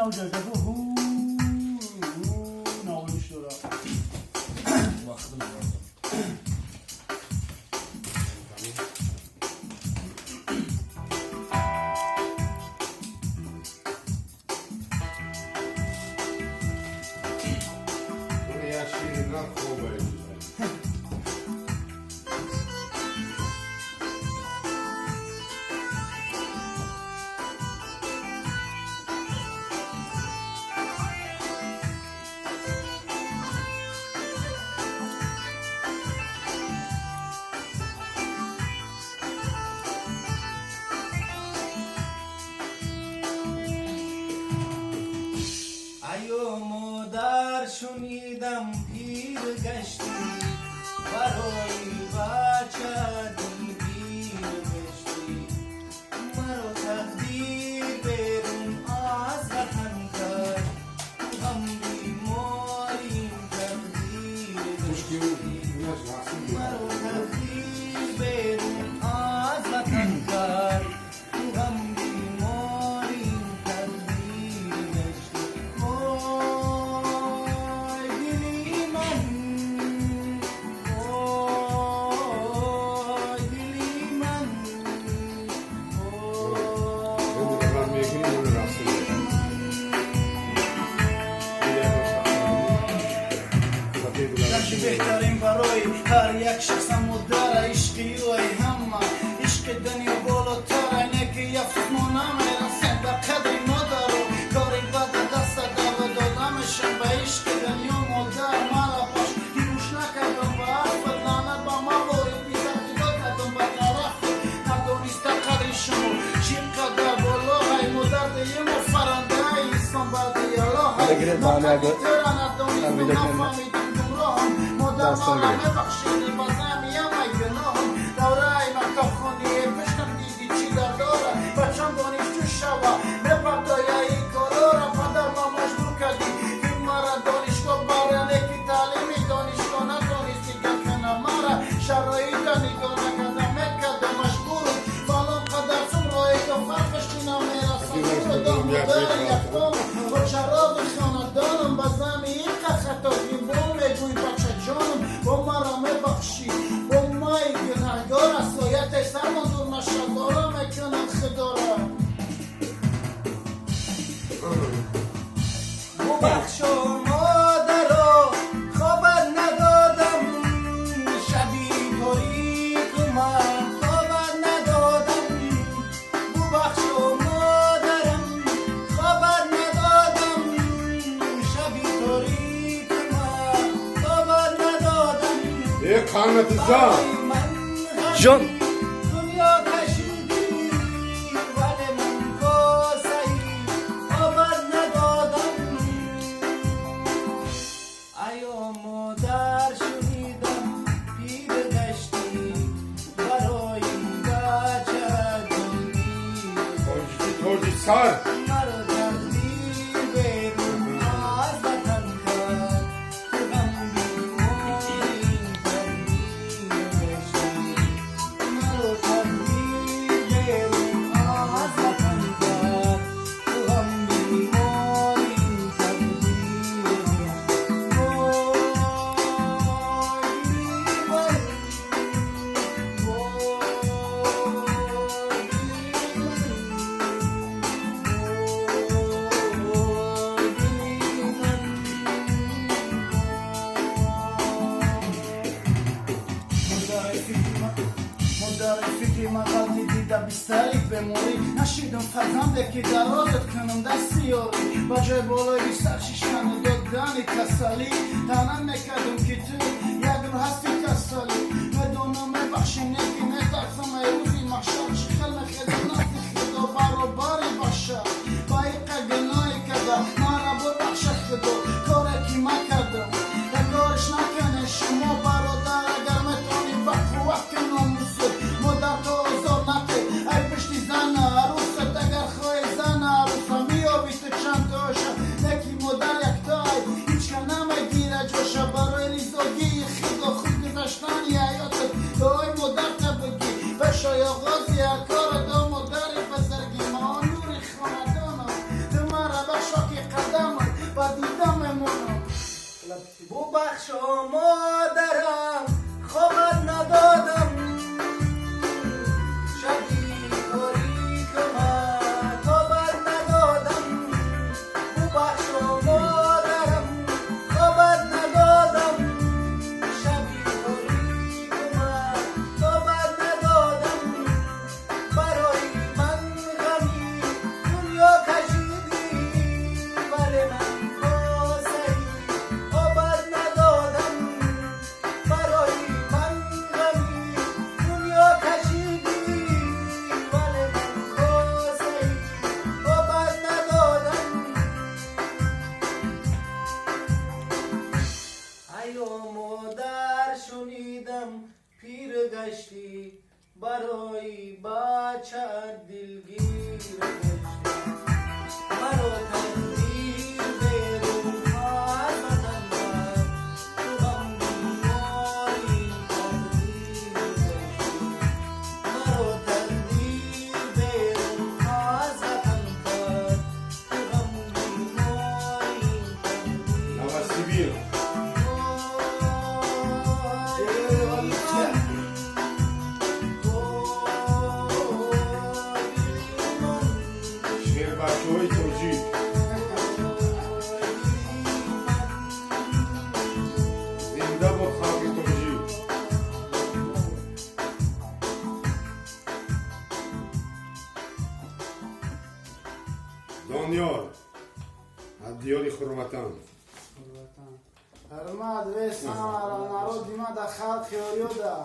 هم جاده نامش دارم وقتم شنیدم پیر گشتی برای بچه دیر گشتی مرا تقدیر بیرون از وطن کرد هم بیماریم تقدیر گشتی مرا تقدیر بیرون از وطن کرد هم بیماریم تقدیر گشتی بهترین برای هر یک شخصم و داره عشقی و همه عشق دنیا بالاتر اینه که یفت ما نمیرسیم به قدر ما دارو کاری بد دست در دادمشم به عشق دنیا مادر مرا باش دیروش نکردم به حرف لعنت با ما باری بیزد دیگاه کردم به طرف ندانسته قدر شما چقدر بالا های مادر دیگه ما فرنده های انسان برده یالا های نکردی ندانسته نفهمیدم داستان ببخشیدی بازم یه گناهم دوره ای مکتب خونی پشتم دیدی چی در داره بچم دانشجو شوه بپردای ای کارا را پدر ما مجبور کردی که مرا دانشگاه باره نیکی تعلیمی دانشگاه ندانستی که کنه مرا شرایط نگاه نکرده میکرده مشغولم فالان قدر سم رایی که فرقش نمیرسم دارم مدر یکتام و شراب خانه دارم بازم این که خطا بیم میگوی بچه جانم با مرا میبخشی با مای گناهگار سایت سرمان دور مشغدارا میکنم خدارا ببخشو مادرا خوابت ندادم شبی تاریک من خوابت ندادم ببخشو مادرم خوابت ندادم شبی تاریک من خوابت ندادم قامت الزام جون دنیا کشیدی ولی من کاسهی خوابت ندادم ایا مادر شنیدم پیر گشتی برای بچه توجی سر مرا تقدیر بیرون از وطن کرد که غم بیماریم تقدیر گشتی مرا تقدیر بیرون از وطن کرد که غم بیماریم تقدیر مادر فکری من غلطی دیده بیستری بموری نشیدم فرزنده که درازت کنم دستی یاری با جای بالای بیستر شیشتن دادنی کسالی تنم نکردم که تو یک رو هستی کسالی بدونم بخشی نگی نترسم ای روزی محشر شخل نخیدم نفتی خدا برابری باشه با ایقه گناهی کده مرا ببخش خدا کاری که من کردم کارش نکنه شما برادر اگر میتونی بقوت کنم مادر تو آزار نکن ای پشتی زن عروست اگر خواهی زن عروسه میابی تو چند تاشا نکی مادر یک تای هیچ که نمیگیره جوشه برای ببخش مادرم خوابت ندادم شبی کاری که من خوابت ندادم ببخش مادرم خوابت ندادم شبی کاری که من خوابت ندادم برای من غمی دنیا کشیدی ولی من کاسه خوابت ندادم برای من غمی دنیا کشیدی ولی من کاسه خوابت ندادم ایو مادر شنیدم پیر گشتی برای بچه دلگیر گشتی مرا تقدیر بیرون از وطن برد تو غم بیماری تقدیر گشتی مرا تقدیر بیرون از وطن برد تو غم بیماری تقدیر Новосибирск. Щербачой Таджик. Зинда бод халқи Таджик. دانیال از دیاری خروتان Armad vesam narod ima da xalq yo'ryoda.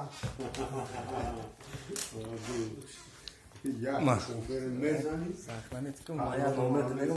یا کنفرن میزنی سخمنت که مایا نامه